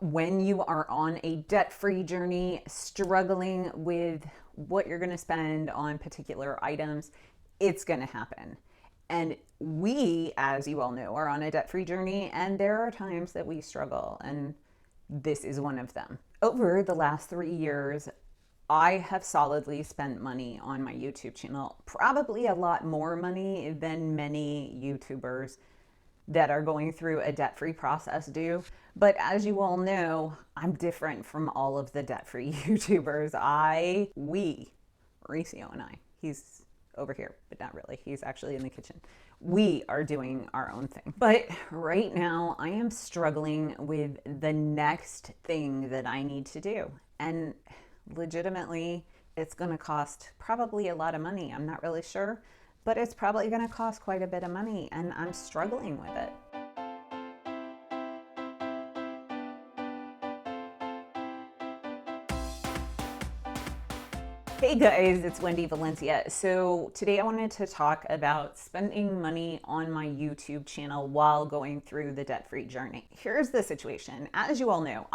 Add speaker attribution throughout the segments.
Speaker 1: When you are on a debt-free journey, struggling with what you're going to spend on particular items, it's going to happen. And we, as you all know, are on a debt-free journey, and there are times that we struggle, and this is one of them. Over the last 3 years, I have solidly spent money on my YouTube channel, probably a lot more money than many YouTubers that are going through a debt-free process do. But as you all know, I'm different from all of the debt-free YouTubers. Mauricio and I, he's over here, but not really. He's actually in the kitchen. We are doing our own thing. But right now, I am struggling with the next thing that I need to do. And legitimately, it's going to cost probably a lot of money. I'm not really sure, but it's probably going to cost quite a bit of money, and I'm struggling with it. Hey guys, it's Wendy Valencia. So today I wanted to talk about spending money on my YouTube channel while going through the debt-free journey. Here's the situation. As you all know,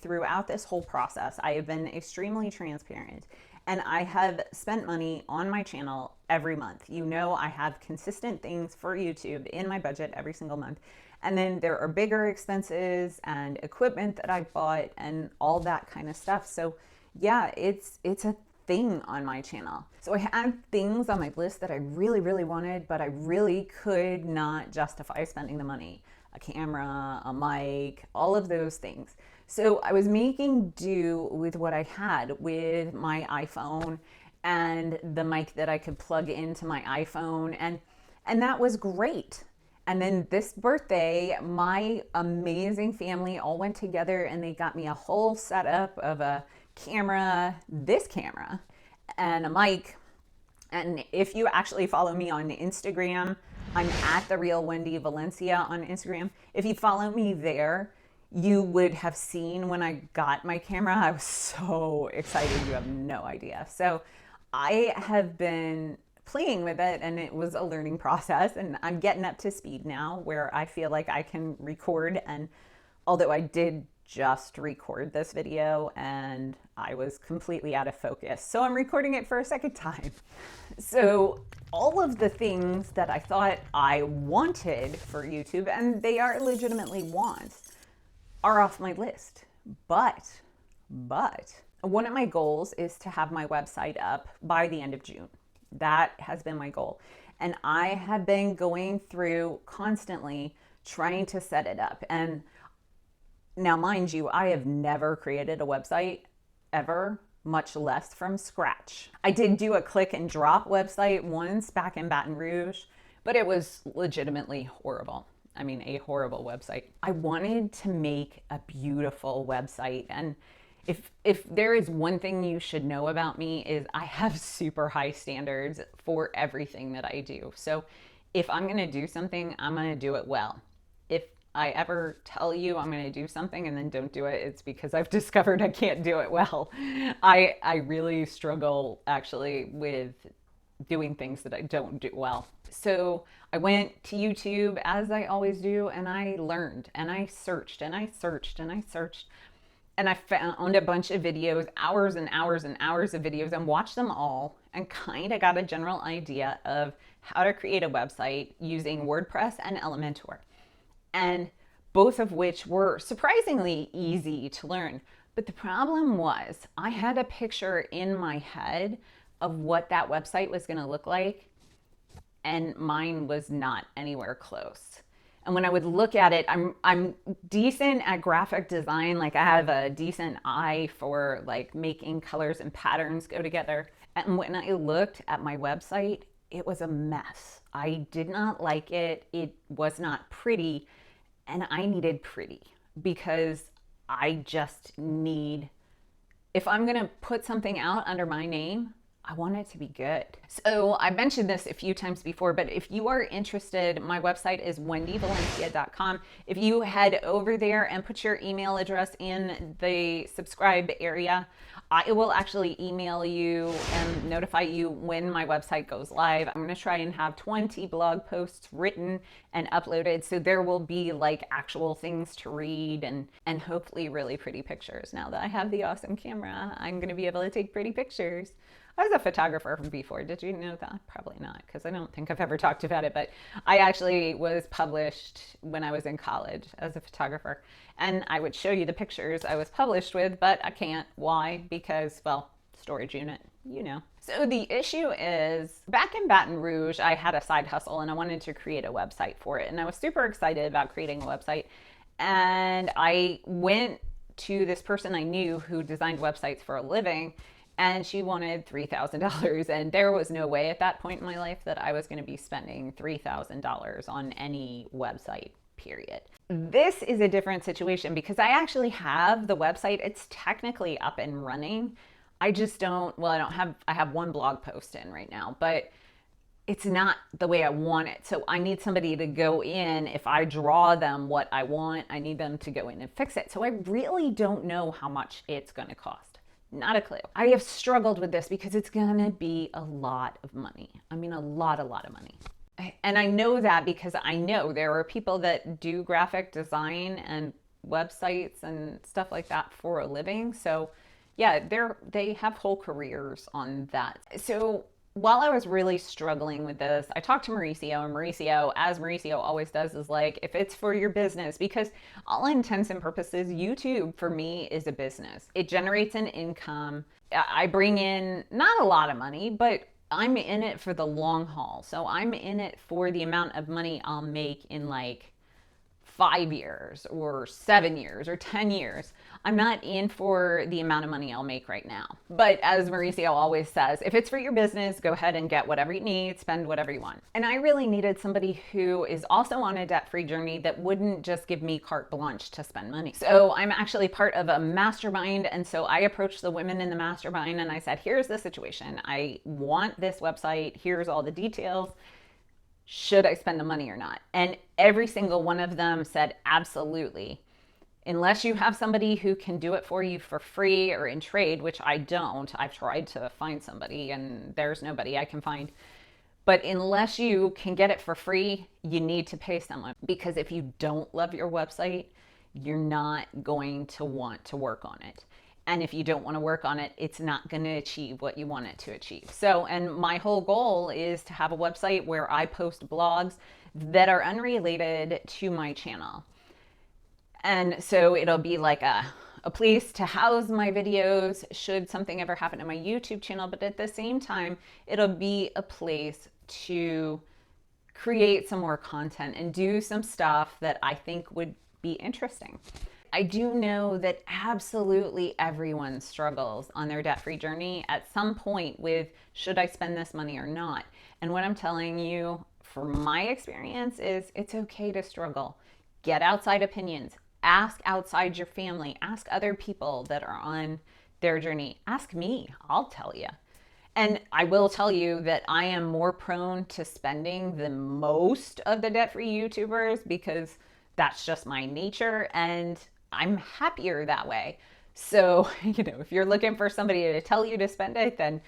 Speaker 1: throughout this whole process, I have been extremely transparent, and I have spent money on my channel every month. You know, I have consistent things for YouTube in my budget every single month. And then there are bigger expenses and equipment that I've bought and all that kind of stuff. So yeah, it's a thing on my channel. So I had things on my list that I really, really wanted, but I really could not justify spending the money. A camera, a mic, all of those things. So I was making do with what I had with my iPhone and the mic that I could plug into my iPhone, and that was great. And then this birthday, my amazing family all went together and they got me a whole setup of a camera, this camera, and a mic. And if you actually follow me on Instagram, I'm at the real Wendy Valencia on Instagram. If you follow me there, you would have seen when I got my camera. I was so excited, you have no idea. So I have been playing with it, and it was a learning process, and I'm getting up to speed now where I feel like I can record. And although I did just record this video and I was completely out of focus, so I'm recording it for a second time. So all of the things that I thought I wanted for YouTube, and they are legitimately wants, are off my list. But one of my goals is to have my website up by the end of June. That has been my goal. And I have been going through constantly trying to set it up. And now, mind you, I have never created a website ever, much less from scratch. I did do a click and drop website once back in Baton Rouge, but it was legitimately horrible. I mean, a horrible website. I wanted to make a beautiful website. And if there is one thing you should know about me, is I have super high standards for everything that I do. So if I'm going to do something, I'm going to do it well. If I ever tell you I'm going to do something and then don't do it, it's because I've discovered I can't do it well. I really struggle actually with doing things that I don't do well. So I went to YouTube, as I always do, and I learned, and I searched and I searched and I searched, and I found a bunch of videos, hours and hours and hours of videos, and watched them all and kind of got a general idea of how to create a website using WordPress and Elementor, and both of which were surprisingly easy to learn. But the problem was I had a picture in my head of what that website was going to look like, and mine was not anywhere close. And when I would look at it, I'm decent at graphic design. Like, I have a decent eye for like making colors and patterns go together. And when I looked at my website, it was a mess. I did not like it. It was not pretty. And I needed pretty, because I just need, if I'm going to put something out under my name, I want it to be good. So I mentioned this a few times before, but if you are interested, my website is wendyvalencia.com. If you head over there and put your email address in the subscribe area, I will actually email you and notify you when my website goes live. I'm going to try and have 20 blog posts written and uploaded. So there will be like actual things to read and hopefully really pretty pictures. Now that I have the awesome camera, I'm going to be able to take pretty pictures. I was a photographer before. Did you know that? Probably not, because I don't think I've ever talked about it, but I actually was published when I was in college as a photographer. And I would show you the pictures I was published with, but I can't. Why? Because, well, storage unit, you know. So the issue is, back in Baton Rouge, I had a side hustle and I wanted to create a website for it. And I was super excited about creating a website. And I went to this person I knew who designed websites for a living, and she wanted $3,000. And there was no way at that point in my life that I was going to be spending $3,000 on any website, period. This is a different situation because I actually have the website. It's technically up and running. I just don't, well, I have one blog post in right now, but it's not the way I want it. So I need somebody to go in. If I draw them what I want, I need them to go in and fix it. So I really don't know how much it's going to cost. Not a clue. I have struggled with this because it's going to be a lot of money. I mean, a lot of money. And I know that because I know there are people that do graphic design and websites and stuff like that for a living. So yeah, they have whole careers on that. So while I was really struggling with this, I talked to Mauricio, and Mauricio, as Mauricio always does, is like, if it's for your business, because all intents and purposes, YouTube for me is a business. It generates an income. I bring in not a lot of money, but I'm in it for the long haul. So I'm in it for the amount of money I'll make in like 5 years or 7 years or 10 years. I'm not in for the amount of money I'll make right now. But as Mauricio always says, if it's for your business, go ahead and get whatever you need, spend whatever you want. And I really needed somebody who is also on a debt-free journey that wouldn't just give me carte blanche to spend money. So I'm actually part of a mastermind. And so I approached the women in the mastermind and I said, here's the situation. I want this website. Here's all the details. Should I spend the money or not? And every single one of them said, absolutely. Unless you have somebody who can do it for you for free or in trade, which I don't. I've tried to find somebody and there's nobody I can find. But unless you can get it for free, you need to pay someone, because if you don't love your website, you're not going to want to work on it. And if you don't want to work on it, it's not going to achieve what you want it to achieve. So, and my whole goal is to have a website where I post blogs that are unrelated to my channel. And so it'll be like a place to house my videos should something ever happen to my YouTube channel. But at the same time, it'll be a place to create some more content and do some stuff that I think would be interesting. I do know that absolutely everyone struggles on their debt-free journey at some point with, should I spend this money or not? And what I'm telling you from my experience is it's okay to struggle. Get outside opinions. Ask outside your family. Ask other people that are on their journey. Ask me. I'll tell you. And I will tell you that I am more prone to spending than most of the debt-free YouTubers because that's just my nature. And I'm happier that way. So, if you're looking for somebody to tell you to spend it, then,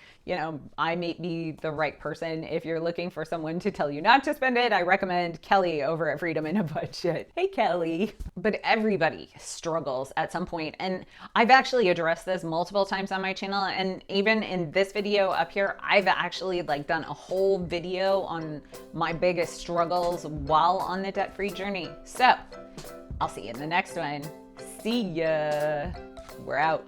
Speaker 1: I may be the right person. If you're looking for someone to tell you not to spend it, I recommend Kelly over at Freedom in a Budget. Hey, Kelly. But everybody struggles at some point. And I've actually addressed this multiple times on my channel. And even in this video up here, I've actually done a whole video on my biggest struggles while on the debt-free journey. So I'll see you in the next one. See ya. We're out.